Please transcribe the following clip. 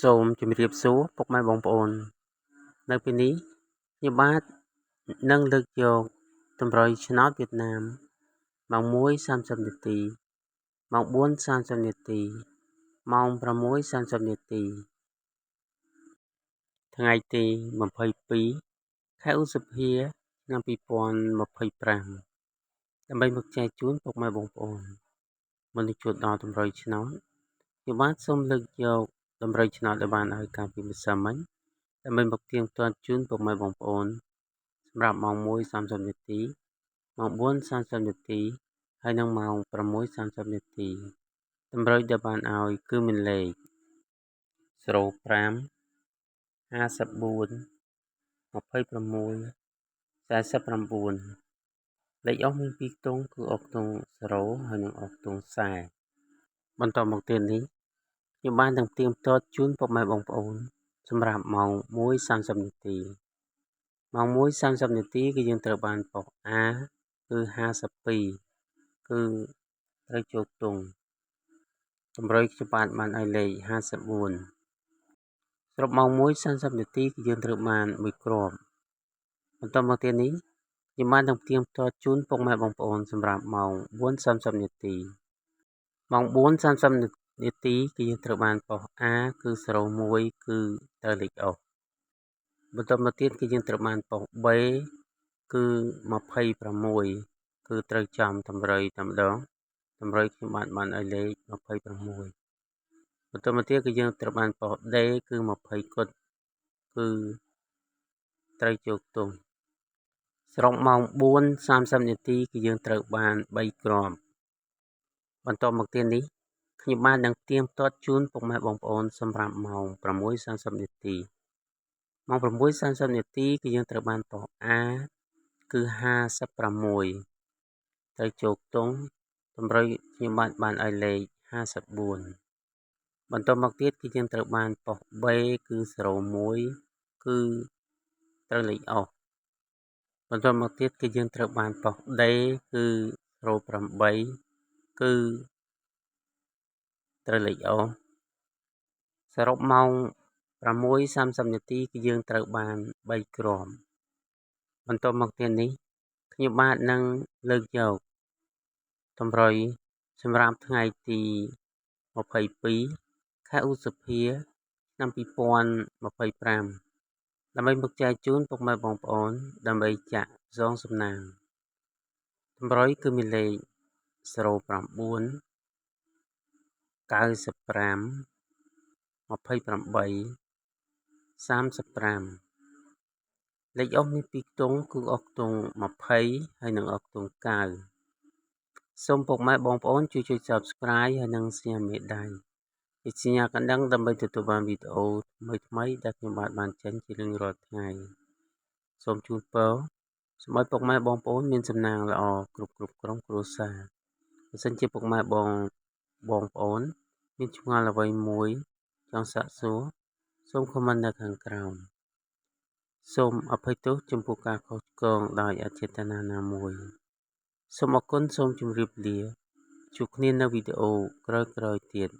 សូមជម្រាបសួរពុកម៉ែបងប្អូននៅពេលនេះខ្ញុំបាទនឹងលើកយកតម្រុយឆ្នោតវៀតណាមម៉ោង 1:30 នាទីម៉ោង 4:30 នាទីម៉ោង 6:30 នាទីថ្ងៃទី22ខែឧសភាឆ្នាំ2025ដើម្បីមកចែកជូនពុកម៉ែបងប្អូនមុននឹងជួបដល់តម្រុយឆ្នោតខ្ញុំបាទសូមលើកយកតម្រុយឆ្នោតដែលបានឲ្យកាលពីម្សិលមិញដើម្បីមកទៀងទាត់ជូនពុកម៉ែបងប្អូនសម្រាប់ម៉ោង 1:30 នាទីម៉ោង 4:30 នាទីហើយនិងម៉ោង 6:30 នាទីតម្រុយដែលបានឲ្យគឺមានលេខ05 54 26 49លេខអុកមាន2ខ្ទង់គឺអុកខ្ទង់0ហើយនិងអុកខ្ទង់40បន្តមកទៀតនេះខ្ញុំបាននឹងទៀងទាត់ជូនពុកម៉ែបងប្អូនសម្រាប់ម៉ោង 1:30 នាទីម៉ោង 1:30 នាទីគឺយើងត្រូវបានប៉ុស A គឺ52គឺត្រូវចូលខ្ទង់តម្រុយខ្ញុំបានឲ្យលេខ54សរុបម៉ោង 1:30 នាទីគឺយើងត្រូវបាន1គ្រាប់បន្តមកទៀតនេះខ្ញុំបាននឹងទៀងទាត់ជូនពុកម៉ែបងប្អូនសម្រាប់ម៉ោង 4:30 នាទីម៉ោង 4:30 នាទីគឺយើងត្រូវបានប៉ុស A គឺ01គឺត្រូវលេខអុកបន្តមកទៀតគឺយើងត្រូវបានប៉ុស B គឺ26គឺត្រូវចំតម្រុយតែម្ដងតម្រុយខ្ញុំបានឲ្យលេខ26បន្តមកទៀតគឺយើងត្រូវបានប៉ុស D គឺ20គត់គឺត្រូវចូលខ្ទង់សរុបម៉ោង 4:30 នាទីគឺយើងត្រូវបាន3គ្រាប់បន្តមកទៀតនេះខ្ញុំបាននឹងទៀងទាត់ជូនពុកម៉ែបងប្អូនសម្រាប់ម៉ោង 6:30 នាទីម៉ោង 6:30 នាទីគឺយើងត្រូវបានប៉ុស A គឺ56ត្រូវចូលខ្ទង់តម្រុយខ្ញុំបានឲ្យលេខ54បន្តមកទៀតគឺយើងត្រូវបានប៉ុស B គឺ01គឺត្រូវលេខអុកបន្តមកទៀតគឺយើងត្រូវបានប៉ុស D គឺ08គឺត្រូវលេខអុកសរុបម៉ោង 6:30 នាទីគឺយើងត្រូវបាន3គ្រាប់បន្តមកទៀតនេះខ្ញុំបាទនឹងលើកយកតម្រុយសម្រាប់ថ្ងៃទី22ខែឧសភាឆ្នាំ2025ដើម្បីមកចែកជូនពុកម៉ែបងប្អូនដើម្បីចាក់សងសំណាងតម្រុយគឺមានលេខ09 95 28 35លេខអុកមាន2ខ្ទង់គឺអុកខ្ទង់20ហើយនិងអុកខ្ទង់9សូមពុកម៉ែបងប្អូនជួយចុច Subscribe ហើយនិងសញ្ញាមេដៃជាសញ្ញាកណ្ដឹងដើម្បីទទួលបានវីដេអូថ្មីៗដែលខ្ញុំបានចេញជារៀងរាល់ថ្ងៃសូមជូនពរសូមឲ្យពុកម៉ែបងប្អូនមានសំណាងល្អគ្រប់ក្រុមគ្រួសារបើសិនជាពុកម៉ែបងប្អូនមានឆ្ងល់អ្វីមួយចង់សាកសួរសូម comment នៅខាងក្រោមសូមអភ័យទោសចំពោះការខុសឆ្គងដោយអចេតនាណាមួយសូមអរគុណសូមជម្រាបលាជួបគ្នានៅវីដេអូក្រោយៗទៀត